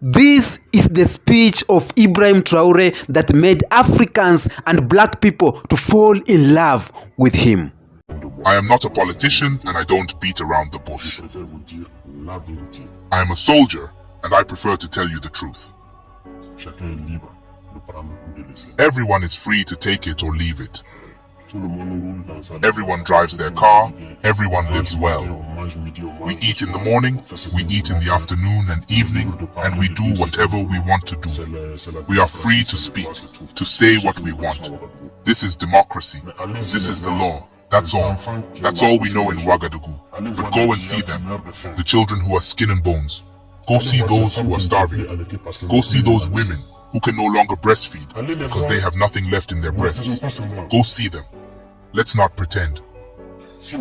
This is the speech of Ibrahim Traore that made Africans and black people to fall in love with him. I am not a politician and I don't beat around the bush. I am a soldier and I prefer to tell you the truth. Everyone is free to take it or leave it. Everyone drives their car, everyone lives well. We eat in the morning, we eat in the afternoon and evening, and we do whatever we want to do. We are free to speak, to say what we want. This is democracy. This is the law. That's all. That's all we know in Ouagadougou. But go and see them, the children who are skin and bones. Go see those who are starving. Go see those women who can no longer breastfeed because they have nothing left in their breasts. Go see them. Let's not pretend. If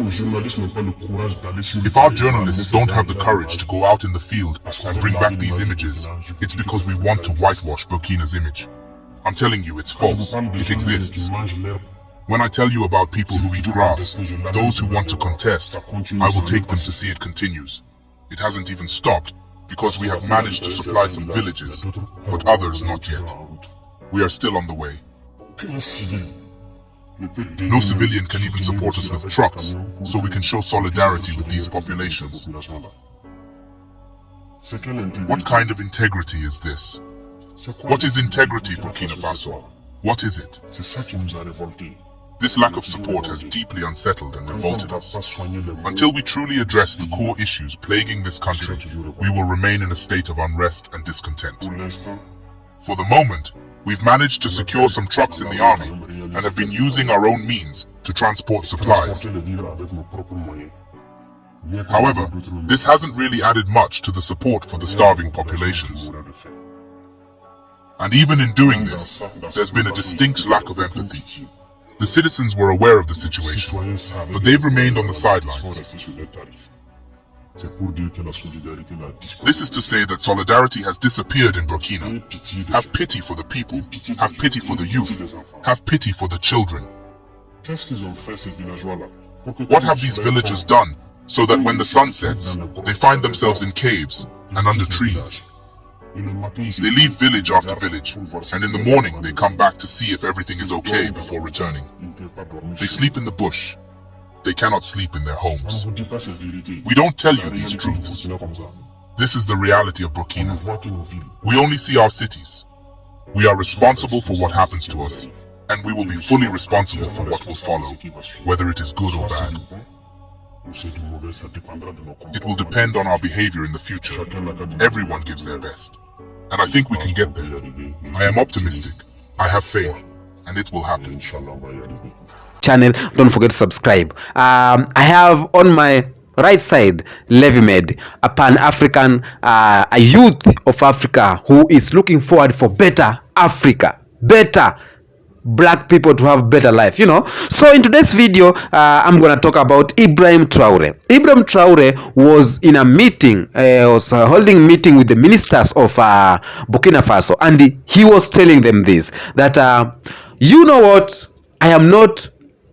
our journalists don't have the courage to go out in the field and bring back these images, it's because we want to whitewash Burkina's image. I'm telling you, it's false. It exists. When I tell you about people who eat grass, those who want to contest, I will take them to see it continues. It hasn't even stopped because we have managed to supply some villages, but others not yet. We are still on the way. No civilian can even support us with trucks, so we can show solidarity with these populations. What kind of integrity is this? What is integrity, Burkina Faso? What is it? This lack of support has deeply unsettled and revolted us. Until we truly address the core issues plaguing this country, we will remain in a state of unrest and discontent. For the moment, we've managed to secure some trucks in the army and have been using our own means to transport supplies. However, this hasn't really added much to the support for the starving populations. And even in doing this, there's been a distinct lack of empathy. The citizens were aware of the situation, but they've remained on the sidelines. This is to say that solidarity has disappeared in Burkina. Have pity for the people, have pity for the youth, have pity for the children. What have these villagers done so that when the sun sets, they find themselves in caves and under trees? They leave village after village, and in the morning they come back to see if everything is okay before returning. They sleep in the bush. They cannot sleep in their homes. We don't tell you these truths. This is the reality of Burkina. We only see our cities. We are responsible for what happens to us, and we will be fully responsible for what will follow, whether it is good or bad. It will depend on our behavior in the future. Everyone gives their best. And I think we can get there. I am optimistic. I have faith. And it will happen. Channel, don't forget to subscribe. I have on my right side Levimed, a Pan-African, a youth of Africa who is looking forward for better Africa, better black people to have better life, you know. So in today's video, I'm gonna talk about Ibrahim Traore. Ibrahim Traore was in a meeting, was holding a meeting with the ministers of Burkina Faso, and he was telling them this, that you know what, I am not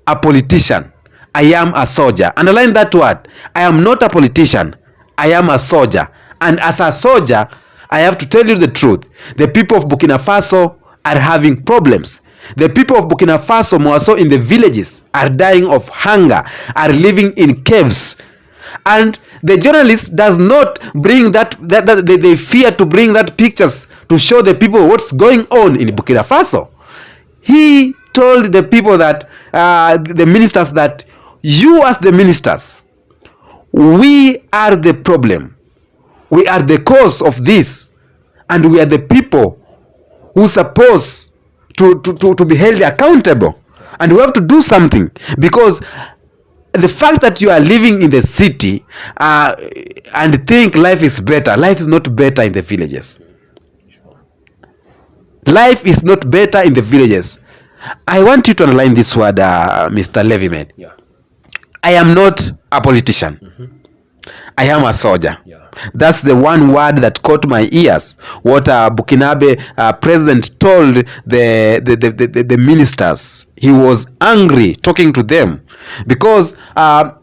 a politician, I am a soldier. Underline that word. I am not a politician, I am a soldier. And as a soldier, I have to tell you the truth. The people of Burkina Faso are having problems. The people of Burkina Faso, more so in the villages, are dying of hunger, are living in caves. And the journalist does not bring that they fear to bring that pictures to show the people what's going on in Burkina Faso. He told the people that, the ministers, that you as the ministers, we are the problem. We are the cause of this. And we are the people who supposed to be held accountable, and we have to do something, because the fact that you are living in the city and think life is better, life is not better in the villages. Life is not better in the villages. I want you to underline this word, Mr. Levimed. Yeah. I am not a politician. I am a soldier. Yeah. That's the one word that caught my ears. What Burkinabe president told the ministers. He was angry talking to them because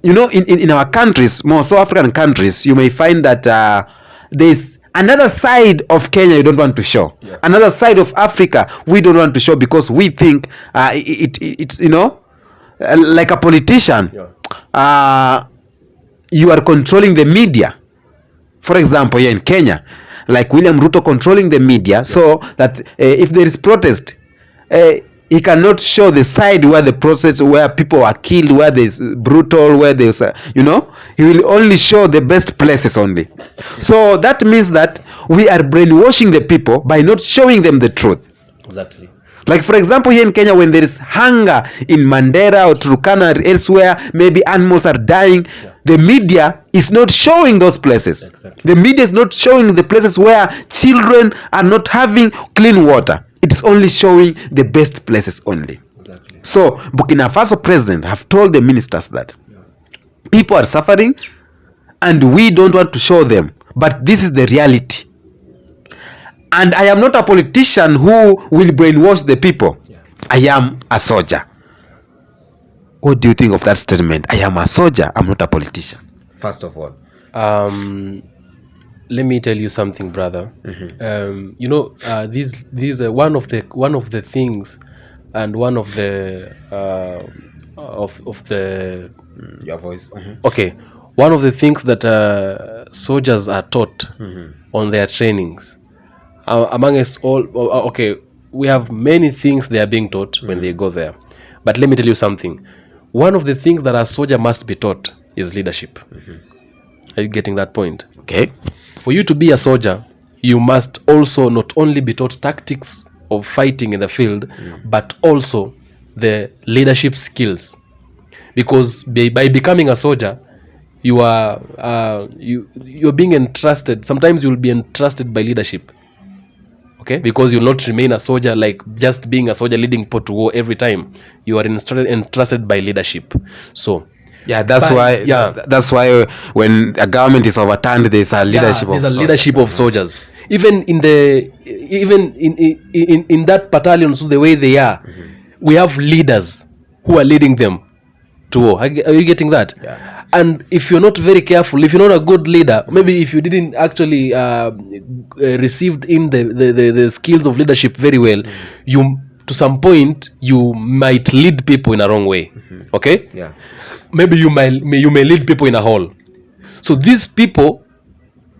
you know, in our countries, more so African countries, you may find that there's another side of Kenya you don't want to show. Yeah. Another side of Africa we don't want to show because we think it's like a politician. Yeah. You are controlling the media. For example, here in Kenya, like William Ruto controlling the media, so that if there is protest, he cannot show the side where the protest, where people are killed, where there's brutal, where there's he will only show the best places only. So that means that we are brainwashing the people by not showing them the truth. Exactly. Like for example, here in Kenya, when there is hunger in Mandera or Turkana or elsewhere, maybe animals are dying, the media is not showing those places. Exactly. The media is not showing the places where children are not having clean water. It is only showing the best places only. Exactly. So Burkina Faso president have told the ministers that people are suffering and we don't want to show them, but this is the reality. And I am not a politician who will brainwash the people. I am a soldier. What do you think of that statement? I am a soldier, I'm not a politician. First of all, let me tell you something, brother. These are one of the things, and one of the of the your voice. okay, one of the things that soldiers are taught on their trainings, among us all. Okay, we have many things they are being taught when they go there, but let me tell you something. One of the things that a soldier must be taught is leadership. Are you getting that point? Okay. For you to be a soldier, you must also not only be taught tactics of fighting in the field, but also the leadership skills. Because by becoming a soldier, you are you're being entrusted. Sometimes you will be entrusted by leadership. Okay, because you'll not remain a soldier like just being a soldier leading people to war every time. You are entrusted by leadership. So yeah, that's why when a government is overturned, there's a leadership of soldiers. Leadership of soldiers. Even in that battalion, so the way they are, we have leaders who are leading them to war. Are you getting that? Yeah. And if you're not very careful, if you're not a good leader, maybe if you didn't actually received in the skills of leadership very well, you to some point you might lead people in a wrong way. Okay? Yeah. Maybe you may lead people in a hole. So these people,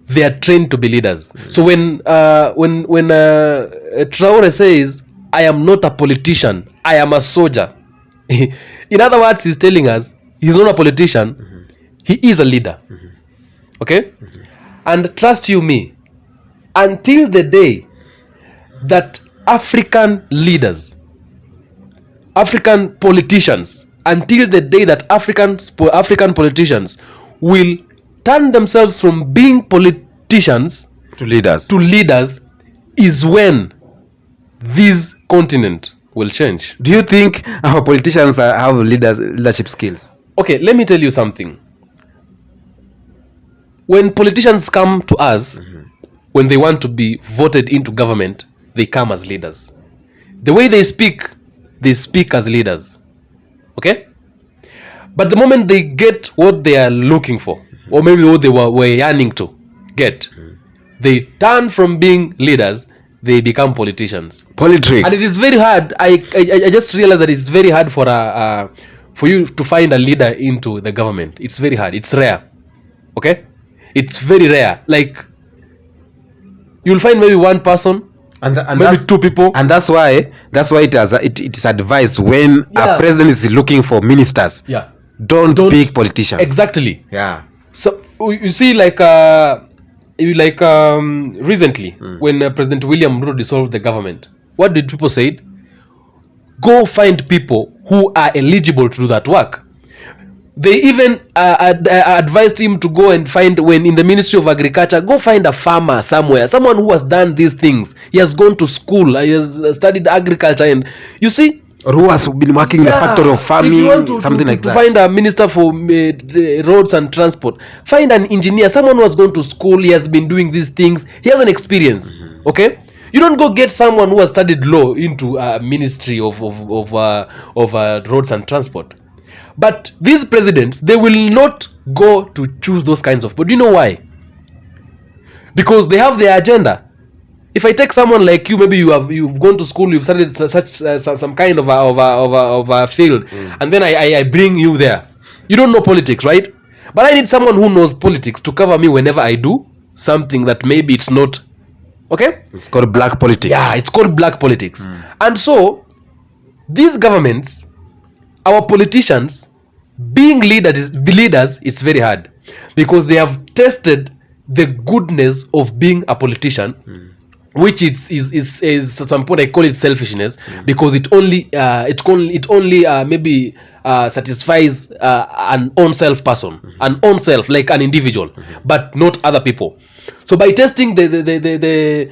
they are trained to be leaders. So when Traore says, "I am not a politician, I am a soldier," in other words, he's telling us he's not a politician, he is a leader. Okay? And trust you me, until the day that African leaders, African politicians, until the day that African politicians will turn themselves from being politicians To leaders. is when this continent will change. Do you think our politicians have leadership skills? Okay, let me tell you something. When politicians come to us, when they want to be voted into government, they come as leaders. The way they speak as leaders. Okay? But the moment they get what they are looking for, or maybe what they were yearning to get, they turn from being leaders, they become politicians. Politics. And it is very hard. I just realized that it's very hard for you to find a leader into the government. It's very hard. It's rare. Okay? It's very rare. Like, you'll find maybe one person, and maybe two people. And that's why it is advised when a president is looking for ministers. Yeah. Don't pick politicians. Exactly. Yeah. So you see, like recently, when President William Ruto dissolved the government, what did people say? Go find people who are eligible to do that work. They even advised him to go and find, when in the Ministry of Agriculture, go find a farmer somewhere, someone who has done these things. He has gone to school, he has studied agriculture, and you see, or who has been working in the factory of farming, if you want something like to that. Find a minister for roads and transport. Find an engineer, someone who has gone to school, he has been doing these things, he has an experience. Okay? You don't go get someone who has studied law into a ministry of roads and transport. But these presidents, they will not go to choose those kinds of. But do you know why? because they have their agenda. If I take someone like you, maybe you've gone to school, you've studied some kind of a field, and then I bring you there. You don't know politics, right? But I need someone who knows politics to cover me whenever I do something that maybe it's not okay. It's called black politics. Yeah, it's called black politics. And so these governments, our politicians, being leaders, it's very hard because they have tested the goodness of being a politician, which is at some point I call it selfishness, because it only maybe satisfies an own self person, an own self, like an individual, but not other people. So by testing the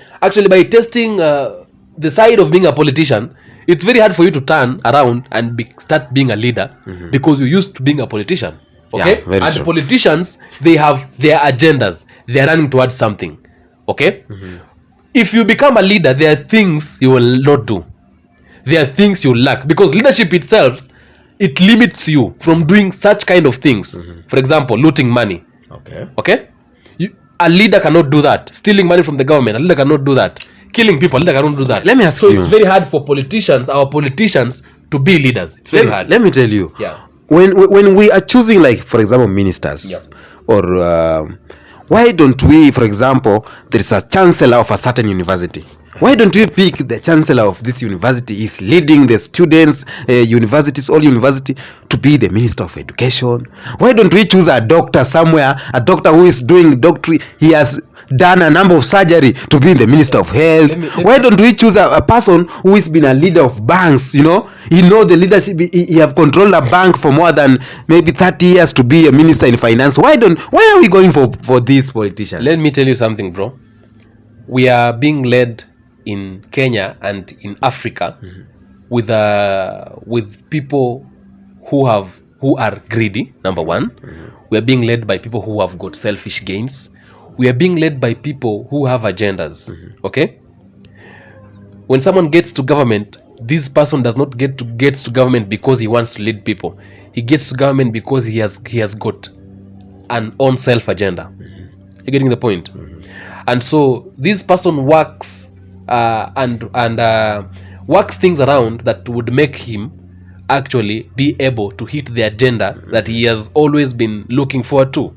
side of being a politician, it's very hard for you to turn around and start being a leader, because you're used to being a politician. Okay, yeah, and true. Politicians, they have their agendas, they're running towards something. Okay, if you become a leader, there are things you will not do, there are things you lack, because leadership itself, it limits you from doing such kind of things. For example, looting money. Okay, a leader cannot do that. Stealing money from the government, a leader cannot do that. Killing people, a leader cannot do that. Let me ask you. you. It's very hard for our politicians to be leaders. It's very hard. Let me tell you. Yeah. When we are choosing, like, for example, ministers, Yeah. or why don't we, for example, there is a chancellor of a certain university. Why don't we pick the chancellor of this university is leading the students, universities, all university, to be the minister of education? Why don't we choose a doctor somewhere, a doctor who is doing doctorate, he has done a number of surgery, to be the minister of health? Why don't we choose a person who has been a leader of banks? You know the leadership, he have controlled a bank for more than maybe 30 years, to be a minister in finance. Why are we going for these politicians? Let me tell you something, bro. We are being led in Kenya and in Africa with people who are greedy. Number one, we are being led by people who have got selfish gains. We are being led by people who have agendas. Okay, when someone gets to government, this person does not gets to government because he wants to lead people. He gets to government because he has got an own self agenda. You're getting the point? And so this person works works things around that would make him actually be able to hit the agenda that he has always been looking forward to.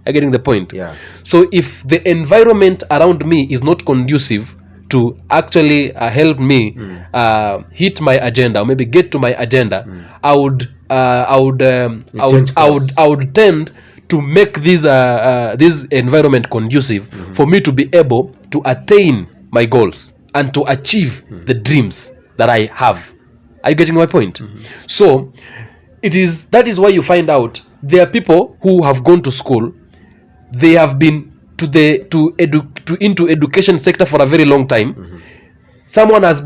Are getting the point? Yeah. So if the environment around me is not conducive to actually help me hit my agenda, or maybe get to my agenda, I would tend to make this environment conducive for me to be able to attain my goals and to achieve the dreams that I have. Are you getting my point? So that is why you find out there are people who have gone to school, they have been into education sector for a very long time. Someone has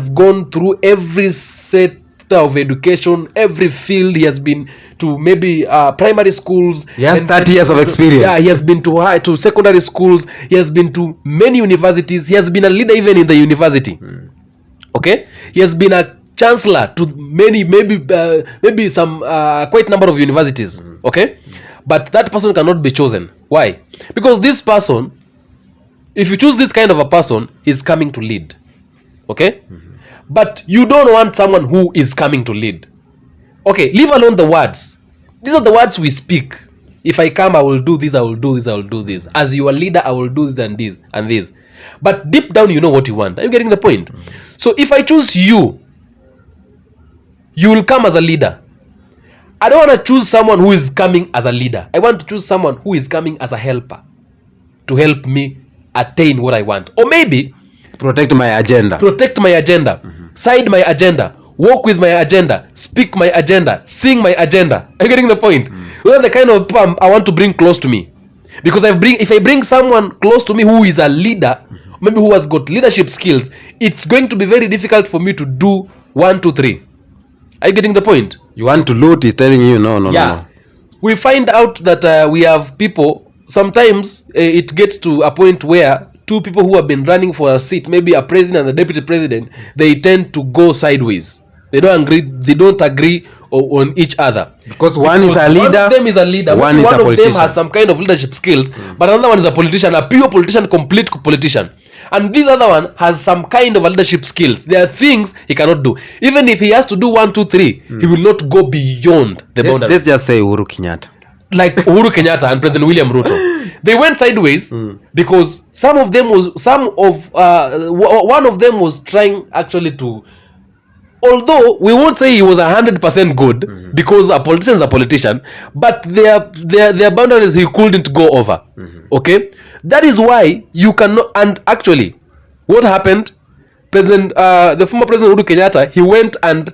gone through every sector of education, every field. He has been to maybe primary schools. He has 30 years of experience. Yeah, he has been to secondary schools. He has been to many universities. He has been a leader even in the university. Okay, he has been a chancellor to many, maybe some quite number of universities. Okay, but that person cannot be chosen. Why? Because this person, if you choose this kind of a person, he's coming to lead. Okay, but you don't want someone who is coming to lead. Okay, leave alone the words. These are the words we speak. If I come, I will do this, I will do this, I will do this. As your leader, I will do this and this and this. But deep down, you know what you want. Are you getting the point? So if I choose you, you will come as a leader. I don't want to choose someone who is coming as a leader. I want to choose someone who is coming as a helper to help me attain what I want. Or maybe protect my agenda, side my agenda, walk with my agenda, speak my agenda, sing my agenda. Are you getting the point? Those are the kind of people I want to bring close to me. Because if I bring someone close to me who is a leader, maybe who has got leadership skills, it's going to be very difficult for me to do 1, 2, 3. Are you getting the point? You want to loot, he's telling you no. We find out that we have people, sometimes it gets to a point where two people who have been running for a seat, maybe a president and a deputy president, they tend to go sideways. They don't agree on each other. Because one is a leader. One of them is a leader. One is a politician. One of them has some kind of leadership skills, but another one is a politician, a pure politician, complete politician. And this other one has some kind of leadership skills. There are things he cannot do. Even if he has to do 1, 2, 3, he will not go beyond the boundary. Let's just say Uhuru Kenyatta. Like Uhuru Kenyatta and President William Ruto. They went sideways because one of them was trying actually to, although we won't say he was 100% good, because a politician is a politician, but their boundaries he couldn't go over. Okay, that is why you cannot. And actually, what happened? The former President Uhuru Kenyatta, he went and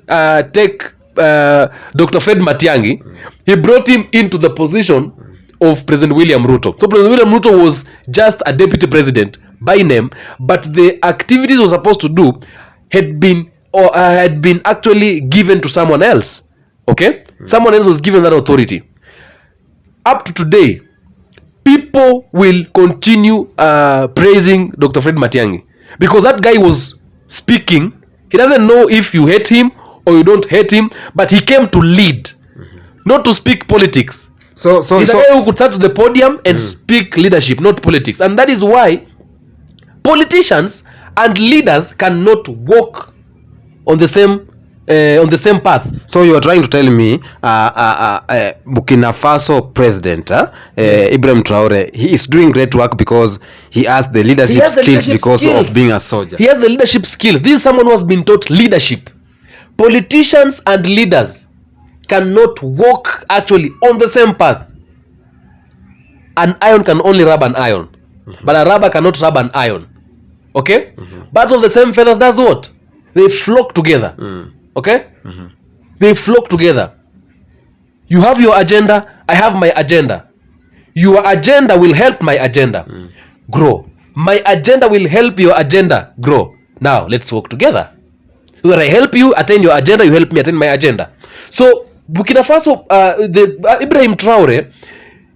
take Dr. Fred Matiang'i. He brought him into the position of President William Ruto. So President William Ruto was just a deputy president by name, but the activities he was supposed to do had been actually given to someone else. Okay, someone else was given that authority. Up to today, people will continue praising Dr. Fred Matiang'i because that guy was speaking. He doesn't know if you hate him or you don't hate him, but he came to lead, not to speak politics. He's a guy who could start to the podium and speak leadership, not politics. And that is why politicians and leaders cannot walk on the same path. So you are trying to tell me Burkina Faso president Ibrahim Traore, he is doing great work because he has the leadership skills because of being a soldier. He has the leadership skills. This is someone who has been taught leadership. Politicians and leaders cannot walk actually on the same path. An iron can only rub an iron, but a rubber cannot rub an iron. Okay? Birds of the same feathers does what? They flock together. Okay? They flock together. You have your agenda, I have my agenda. Your agenda will help my agenda grow. My agenda will help your agenda grow. Now, let's work together. So that I help you attain your agenda, you help me attain my agenda. So, Burkina Faso, Ibrahim Traore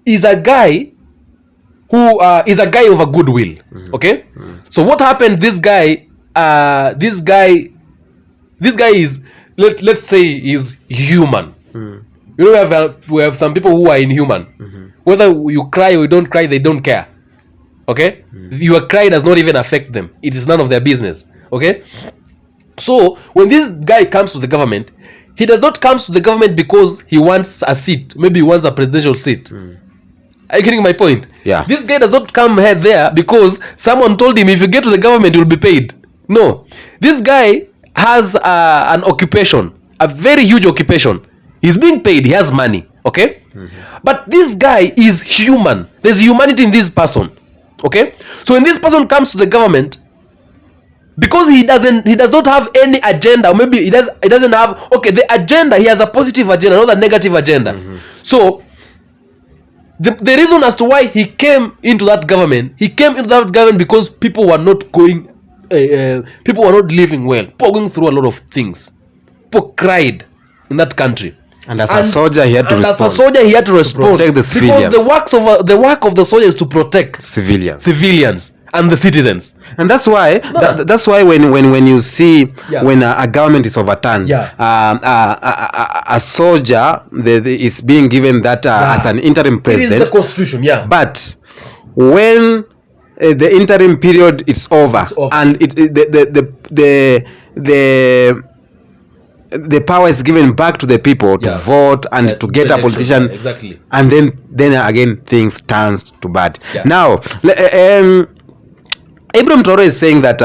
is a guy who is a guy of a goodwill. Okay? So what happened, this guy is, let's say, is human. You know, we have some people who are inhuman. Whether you cry or you don't cry, they don't care. Okay? Your cry does not even affect them. It is none of their business. Okay? So when this guy comes to the government, he does not come to the government because he wants a seat. Maybe he wants a presidential seat. Are you getting my point? Yeah. This guy does not come here there because someone told him if you get to the government you will be paid. No. This guy has an occupation, a very huge occupation. He's being paid, he has money. Okay? But this guy is human. There's humanity in this person. Okay? So when this person comes to the government, because he does not have any agenda, or maybe he doesn't have, okay, the agenda, he has a positive agenda, not a negative agenda. So the reason as to why he came into that government, because people were not going, people were not living well, people were going through a lot of things. People cried in that country. And as a soldier, he had to respond. To protect the civilians. Because the work of the soldier is to protect civilians and the citizens. And that's why when you see when a government is overturned, a soldier is being given that as an interim president. It is the constitution, But when the interim period is over, and the power is given back to the people to vote and to get a politician, exactly. And then again things turns to bad. Now, Ibrahim Traore is saying that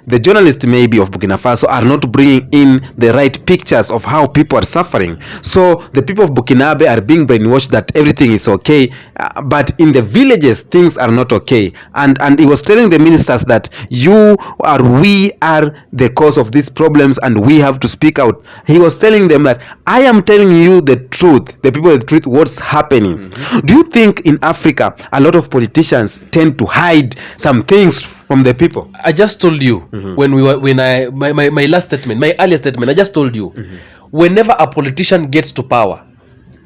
the journalists maybe of Burkina Faso are not bringing in the right pictures of how people are suffering. So the people of Burkinabe are being brainwashed that everything is okay, but in the villages things are not okay. And he was telling the ministers that we are the cause of these problems and we have to speak out. He was telling them that I am telling you the truth, the people the truth, what's happening. Do you think in Africa a lot of politicians tend to hide some things from the people? I just told you my last statement, my earlier statement, I just told you whenever a politician gets to power,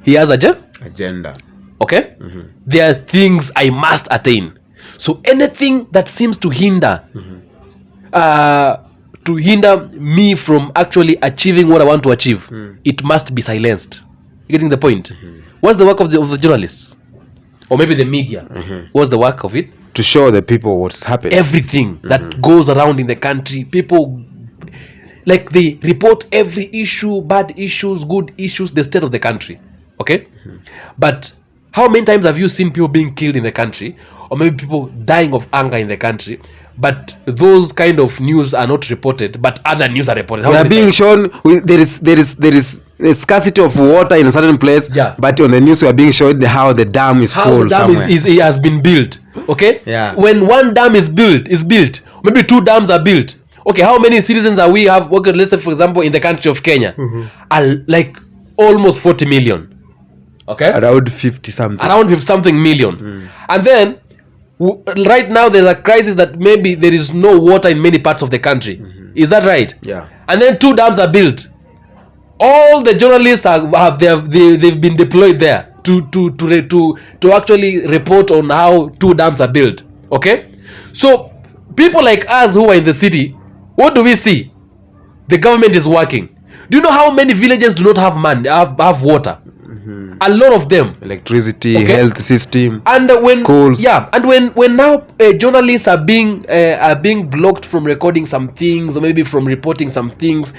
he has agenda. Okay? There are things I must attain. So anything that seems to hinder to hinder me from actually achieving what I want to achieve, it must be silenced. You getting the point? What's the work of the journalists? Or maybe the media? What's the work of it? To show the people what's happening. Everything that goes around in the country. People, like, they report every issue, bad issues, good issues, the state of the country. Okay? But how many times have you seen people being killed in the country, or maybe people dying of anger in the country, but those kind of news are not reported, but other news are reported? We are being shown there is a scarcity of water in a certain place, but on the news we are being shown how the dam is full. The dam has been built. Okay? Yeah. When one dam is built, maybe 2 dams are built. Okay, how many citizens are we have? Okay, let's say for example in the country of Kenya, are like almost 40 million. Okay? Around 50 something. Around 50 something million. And then right now there's a crisis that maybe there is no water in many parts of the country. Is that right? Yeah. And then 2 dams are built. All the journalists they've been deployed there to actually report on how 2 dams are built. Okay? So people like us who are in the city, what do we see? The government is working. Do you know how many villages do not have have water? A lot of them. Electricity, health system, and schools. Yeah, and when now journalists are being blocked from recording some things, or maybe from reporting some things,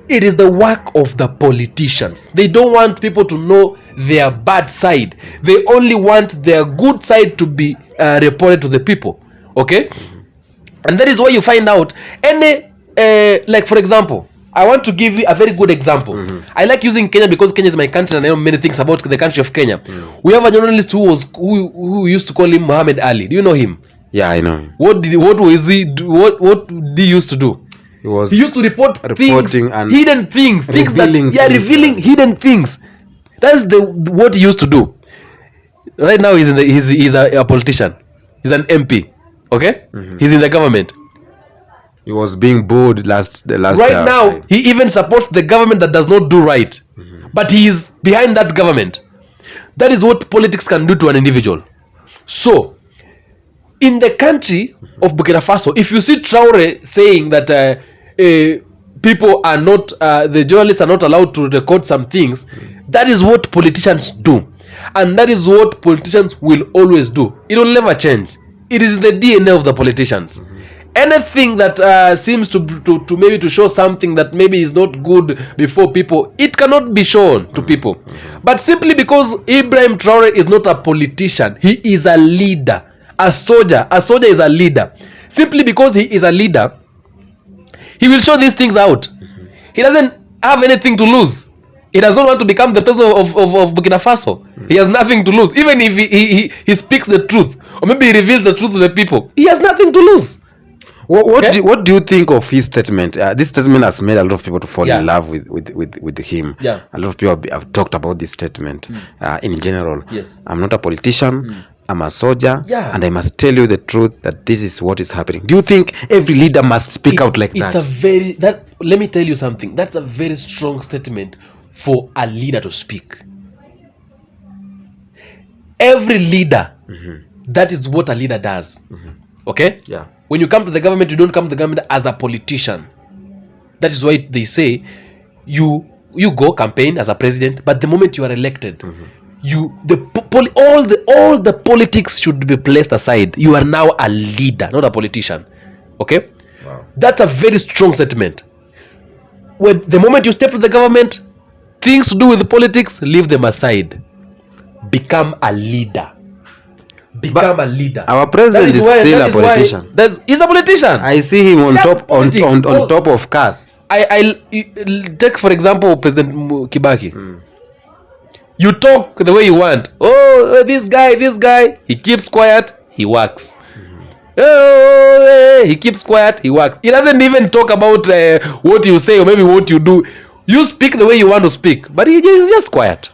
it is the work of the politicians. They don't want people to know their bad side. They only want their good side to be reported to the people. Okay? And that is why you find out any like, for example, I want to give you a very good example. I like using Kenya because Kenya is my country and I know many things about the country of Kenya. We have a journalist who used to call him Muhammad Ali. Do you know him? Yeah, I know him. What did he used to do? He used to report things, and hidden things, revealing hidden things. That's what he used to do. Right now he's a politician. He's an MP. Okay? He's in the government. He was being booed last right now. He even supports the government that does not do right. But he is behind that government. That is what politics can do to an individual. So in the country of Burkina Faso, if you see Traore saying that people are not the journalists are not allowed to record some things, that is what politicians do, and that is what politicians will always do. It will never change. It is the DNA of the politicians. Anything that seems to maybe to show something that maybe is not good before people, it cannot be shown to people. But simply because Ibrahim Traore is not a politician, he is a leader, a soldier. A soldier is a leader. Simply because he is a leader, he will show these things out. He doesn't have anything to lose. He does not want to become the president of Burkina Faso. He has nothing to lose. Even if he speaks the truth, or maybe he reveals the truth to the people, he has nothing to lose. What do you think of his statement? This statement has made a lot of people to fall in love with him. Yeah. A lot of people have talked about this statement in general. Yes. I'm not a politician. I'm a soldier, and I must tell you the truth that this is what is happening. Do you think every leader must speak out like that? Let me tell you something. That's a very strong statement for a leader to speak. Every leader, that is what a leader does. Okay? Yeah. When you come to the government, you don't come to the government as a politician. That is why they say you go campaign as a president, but the moment you are elected, all the politics should be placed aside. You are now a leader, not a politician. Okay? Wow. That's a very strong statement. When the moment you step to the government, things to do with the politics, leave them aside. Become a leader. A leader. Our president is still a politician. He's a politician. I see him on top of cars. I take for example President Kibaki. You talk the way you want. Oh, this guy, he keeps quiet, he works. Oh, he keeps quiet, he works. He doesn't even talk about what you say or maybe what you do. You speak the way you want to speak, but he's just quiet.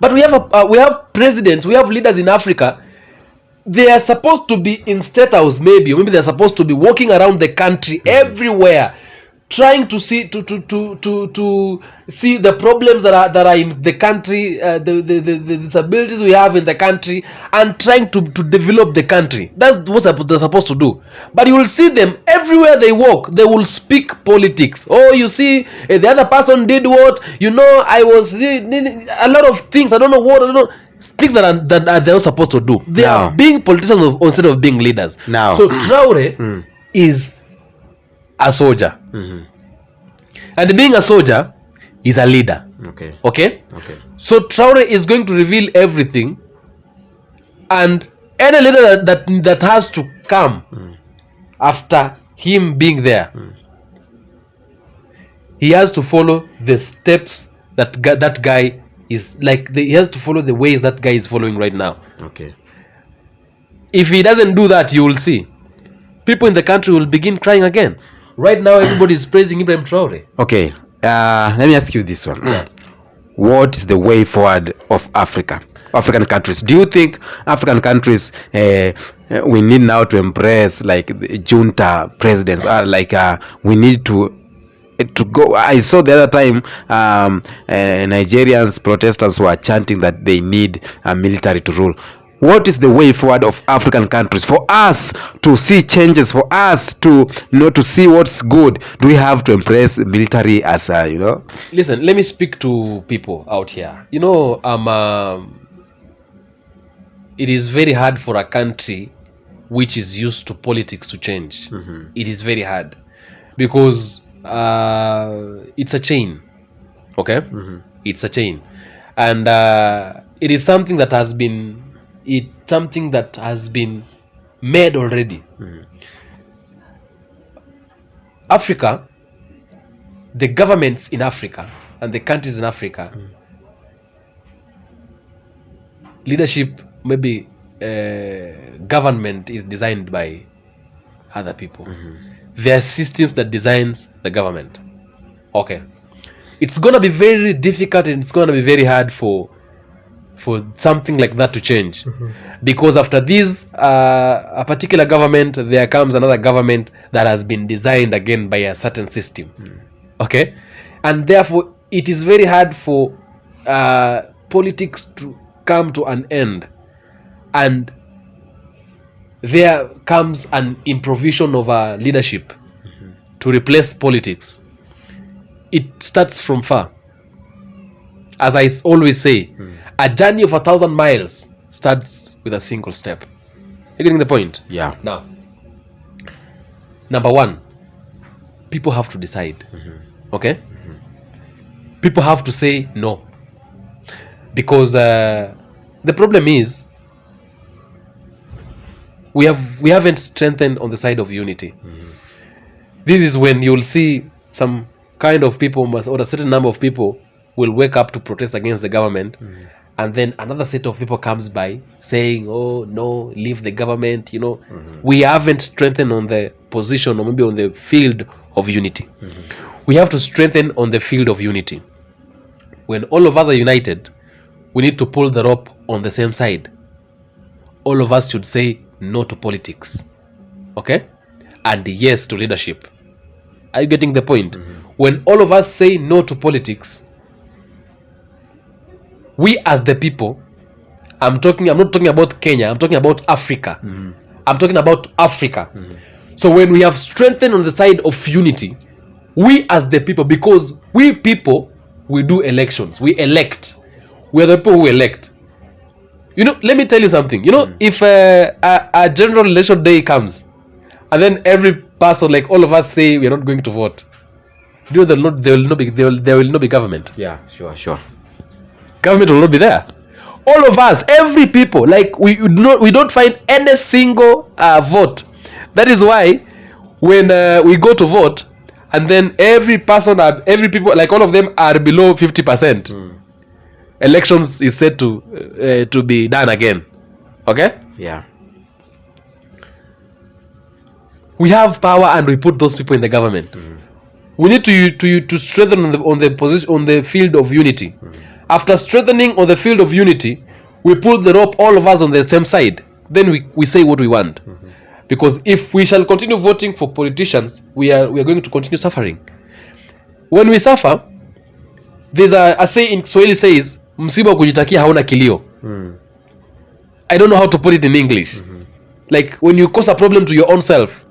But we have presidents, we have leaders in Africa. They are supposed to be in state house, maybe they're supposed to be walking around the country everywhere, trying to see to see the problems that are in the country, the disabilities we have in the country, and trying to develop the country. That's what they're supposed to do. But you will see them everywhere they walk, they will speak politics. Oh, you see, the other person did what, I was a lot of things, I don't know things that they're not supposed to do. They are being politicians instead of being leaders. So Traore is a soldier, and being a soldier is a leader. Okay. So Traore is going to reveal everything, and any leader that has to come after him being there, he has to follow the steps that guy is like. He has to follow the ways that guy is following right now. If he doesn't do that, you will see people in the country will begin crying again. Right now, everybody is praising Ibrahim Traore. Okay, let me ask you this one. What is the way forward of African countries? Do you think African countries we need now to embrace like the junta presidents, or like we need to go? I saw the other time Nigerians protesters were chanting that they need a military to rule. What is the way forward of African countries for us to see changes, for us to to see what's good? Do we have to embrace military as Listen, let me speak to people out here. It is very hard for a country which is used to politics to change. It is very hard because it's a chain. Okay? It's a chain, and it is something that has been made already. Africa, the governments in Africa and the countries in Africa, leadership, maybe government is designed by other people. There are systems that designs the government. Okay, it's gonna be very difficult and it's gonna be very hard for something like that to change, because after this a particular government, there comes another government that has been designed again by a certain system. Okay, and therefore it is very hard for politics to come to an end, and there comes an improvisation of a leadership to replace politics. It starts from far. As I always say, a journey of 1,000 miles starts with a single step. You're getting the point? Yeah. Now, number one, people have to decide. Okay? People have to say no. Because the problem is, we haven't strengthened on the side of unity. This is when you'll see some kind of people, or a certain number of people, will wake up to protest against the government, and then another set of people comes by saying, oh no, leave the government. We haven't strengthened on the position, or maybe on the field of unity. We have to strengthen on the field of unity. When all of us are united, we need to pull the rope on the same side. All of us should say no to politics, okay, and yes to leadership. Are you getting the point? When all of us say no to politics, we as the people, I'm not talking about Kenya, I'm talking about Africa. I'm talking about Africa. So when we have strengthened on the side of unity, we as the people, because we people, we do elections, we elect, we are the people who elect. Let me tell you something. If a general election day comes, and then every person, like all of us, say we are not going to vote, there will not be government. Yeah, sure. Government will not be there. All of us, every people, like we don't find any single vote. That is why when we go to vote, and then every people, like all of them are below 50%. Elections is set to be done again. Okay? Yeah. We have power and we put those people in the government. We need to strengthen on the position, on the field of unity. After strengthening on the field of unity, we pull the rope, all of us on the same side. Then we say what we want. Because if we shall continue voting for politicians, we are going to continue suffering. when we suffer, there's a saying in Swahili says, msiba wa kujitakia hauna kilio. I don't know how to put it in English. Like when you cause a problem to your own self,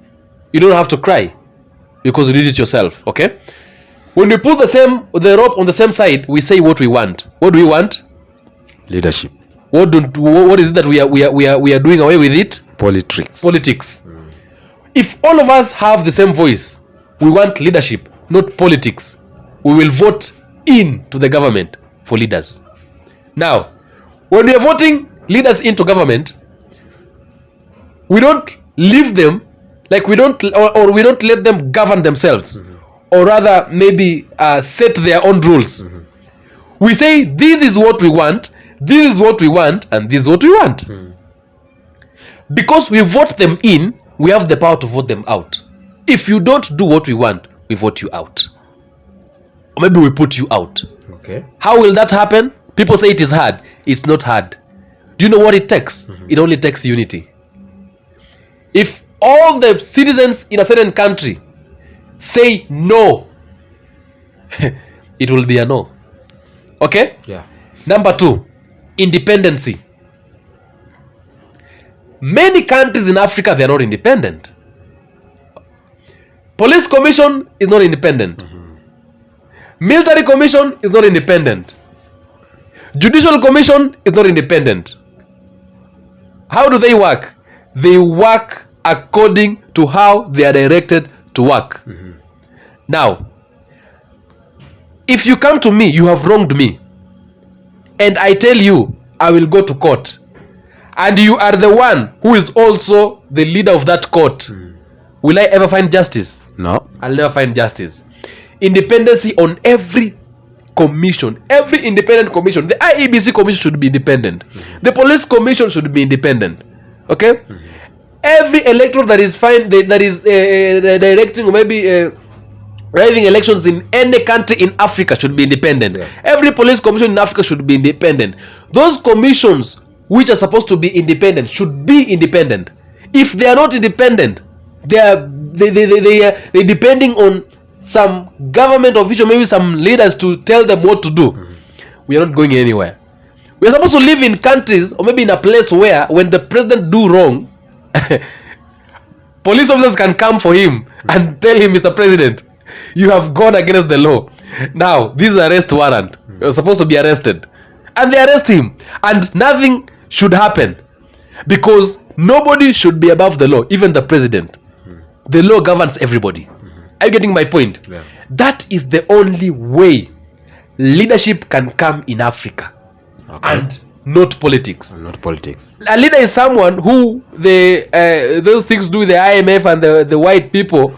you don't have to cry because you did it yourself. Okay? When we put the rope on the same side, we say what we want. What do we want? Leadership. What is it that we are doing away with it? Politics. If all of us have the same voice, we want leadership, not politics. We will vote in to the government for leaders. Now, when we are voting leaders into government, we don't leave them, like we don't let them govern themselves, or rather maybe set their own rules. We say this is what we want, this is what we want, and this is what we want. Because we vote them in, we have the power to vote them out. If you don't do what we want, we vote you out. Or maybe we put you out. Okay. How will that happen? People say it is hard. It's not hard. Do you know what it takes? It only takes unity. If all the citizens in a certain country say no, it will be a no. Okay? Yeah. Number 2, independency. Many countries in Africa, they are not independent. Police commission is not independent. Military commission is not independent. Judicial commission is not independent. How do they work? They work according to how they are directed to work. Now, if you come to me, you have wronged me, and I tell you I will go to court, and you are the one who is also the leader of that court, will I ever find justice? No. I'll never find justice. Independency on every commission, every independent commission. The IEBC commission should be independent. The police commission should be independent. Okay? Every electoral that is directing or maybe driving elections in any country in Africa should be independent. Every police commission in Africa should be independent. Those commissions which are supposed to be independent should be independent. If they are not independent, they are depending on some government official, maybe some leaders to tell them what to do. We are not going anywhere. We are supposed to live in countries or maybe in a place where when the president do wrong, police officers can come for him and tell him, Mr. President, you have gone against the law. Now, this is an arrest warrant. You're supposed to be arrested. And they arrest him. And nothing should happen. Because nobody should be above the law, even the president. The law governs everybody. Are you getting my point? Yeah. That is the only way leadership can come in Africa. Okay. And not politics. Not politics. A leader is someone who those things do, the IMF and the white people,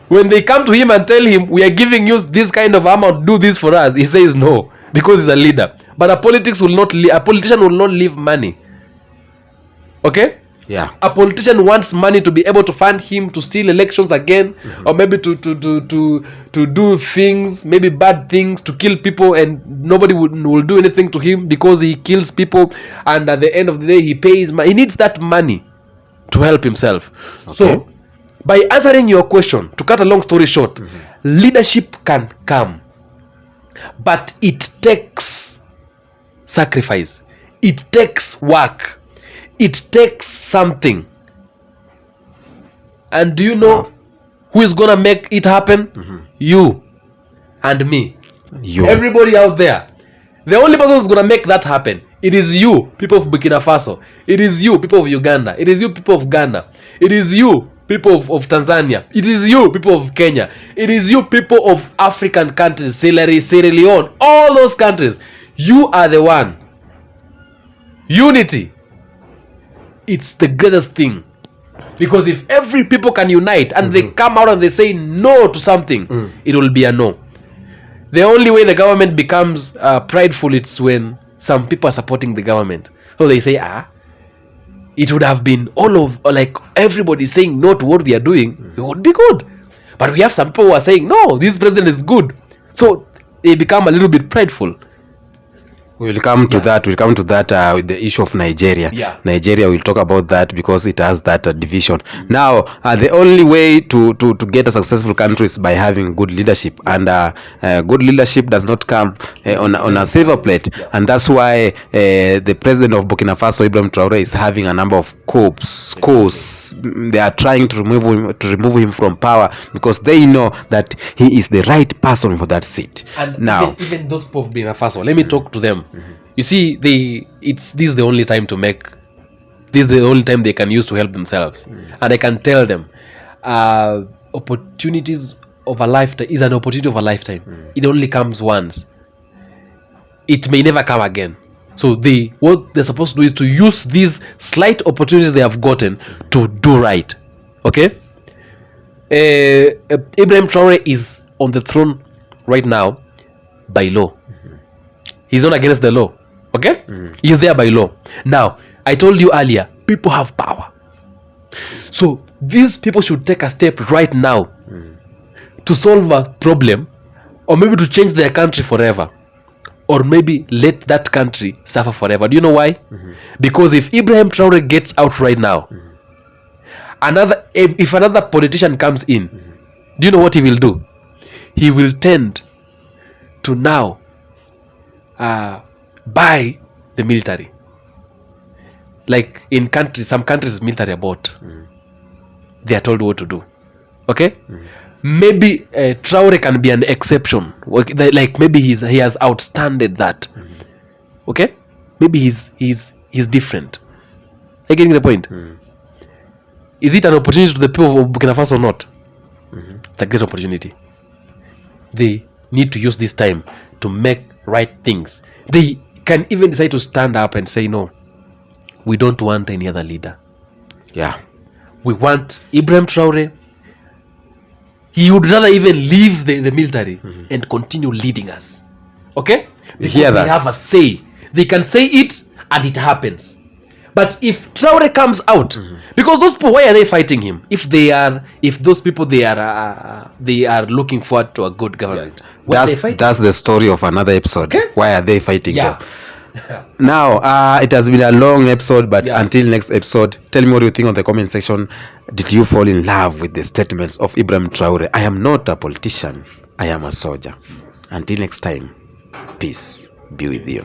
when they come to him and tell him, we are giving you this kind of amount, do this for us, he says no, because he's a leader. But a politician will not leave money. Okay? Yeah. A politician wants money to be able to fund him to steal elections again, or maybe to do things, maybe bad things, to kill people, and nobody will do anything to him because he kills people, and at the end of the day he pays he needs that money to help himself. Okay. So by answering your question, to cut a long story short, leadership can come, but it takes sacrifice, it takes work, it takes something. And do you know who is gonna make it happen? You and me. Everybody out there. The only person who's gonna make that happen, it is you, people of Burkina Faso. It is you, people of Uganda. It is you, people of Ghana. It is you, people of Tanzania. It is you, people of Kenya. It is you, people of African countries, Sierra Leone, all those countries. You are the one. Unity. It's the greatest thing. Because if every people can unite and they come out and they say no to something, it will be a no. The only way the government becomes prideful is when some people are supporting the government. So they say, it would have been everybody saying no to what we are doing, it would be good. But we have some people who are saying, no, this president is good. So they become a little bit prideful. We'll come to that. We'll come to that with the issue of Nigeria. Yeah. Nigeria, we'll talk about that because it has that division. Now, the only way to get a successful country is by having good leadership, and good leadership does not come on a silver plate, and that's why the president of Burkina Faso, Ibrahim Traore, is having a number of coups. They are trying to remove him from power because they know that he is the right person for that seat. And now, even those people of Burkina Faso, let me talk to them. You see, this is the only time they can use to help themselves. And I can tell them, opportunities of a lifetime is an opportunity of a lifetime. It only comes once. It may never come again. So what they're supposed to do is to use these slight opportunities they have gotten to do right. Okay? Ibrahim Traore is on the throne right now by law. He's not against the law. Okay? He's there by law. Now, I told you earlier, people have power. So these people should take a step right now to solve a problem, or maybe to change their country forever, or maybe let that country suffer forever. Do you know why? Because if Ibrahim Traore gets out right now, if another politician comes in, do you know what he will do? He will tend to now buy the military. Like in some countries military are bought. They are told what to do. Okay? Maybe Traore can be an exception. Like maybe he has outstanded that. Okay? Maybe he's different. Are you getting the point? Is it an opportunity to the people of Burkina Faso or not? It's a great opportunity. They need to use this time to make right things. They can even decide to stand up and say, no, we don't want any other leader. yeah, We want Ibrahim Traore. He would rather even leave the military and continue leading us. Okay? Because hear that? they have a say. They can say it and it happens. But if Traore comes out, because those people, why are they fighting him? If those people they are looking forward to a good government, why are they fighting? That's the story of another episode. Okay. Why are they fighting Yeah. them? Now, it has been a long episode, but Yeah. until next episode, tell me what you think on the comment section. Did you fall in love with the statements of Ibrahim Traore? I am not a politician. I am a soldier. Until next time, peace be with you.